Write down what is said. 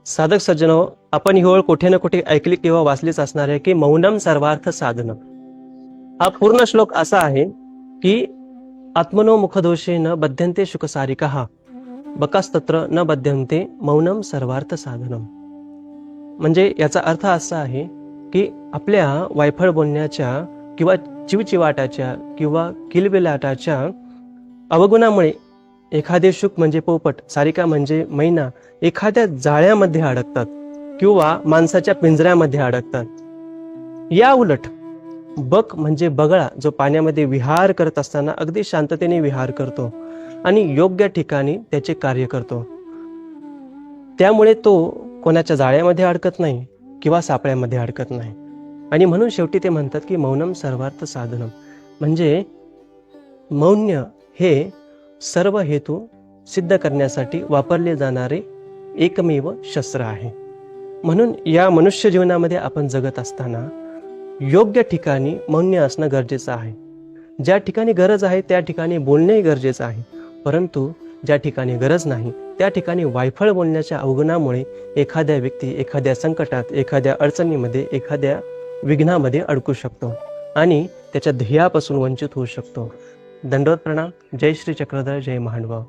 साधक सज्जनो, आपण ही ओळ कुठे ना कुठे ऐकली किंवा वाचलीच असणार आहे की मौनम सर्वार्थ साधनम. हा पूर्ण श्लोक असा आहे की आत्मनो मुखदोषे न बध्यन्ते शुकसारिकाः बकास्तत्र न बध्यन्ते मौनम सर्वार्थ साधनम. म्हणजे याचा अर्थ असा आहे की आपल्या वायफळ बोलण्याच्या किंवा चिवचिवाटाच्या किंवा किलबिलाटाच्या अवगुणामुळे एखादे शुक म्हणजे पोपट, सारिका म्हणजे मैना एखाद्या जाळ्यामध्ये अडकतात किंवा माणसाच्या पिंजऱ्यामध्ये अडकतात. या उलट बक म्हणजे बगळा, जो पाण्यामध्ये विहार करत असताना अगदी शांततेने विहार करतो आणि योग्य ठिकाणी त्याचे कार्य करतो. त्यामुळे तो कोणाच्या जाळ्यामध्ये अडकत नाही किंवा सापळ्यामध्ये अडकत नाही. आणि म्हणून शेवटी ते म्हणतात की मौनम सर्वार्थ साधनम, म्हणजे मौन्य हे सर्व हेतू सिद्ध करण्यासाठी वापरले जाणारे एकमेव शस्त्र आहे. म्हणून या मनुष्य जीवनामध्ये आपण जगत असताना योग्य ठिकाणी मौन्य असणं गरजेचं आहे. ज्या ठिकाणी गरज आहे त्या ठिकाणी बोलणेही गरजेचं आहे, परंतु ज्या ठिकाणी गरज नाही त्या ठिकाणी वायफळ बोलण्याच्या अवगुणामुळे एखाद्या व्यक्ती एखाद्या संकटात, एखाद्या अडचणीमध्ये, एखाद्या विघ्नामध्ये अडकू शकतो आणि त्याच्या ध्येयापासून वंचित होऊ शकतो. दंडवत प्रणाम. जय श्री चक्रधर, जय महानुभाव.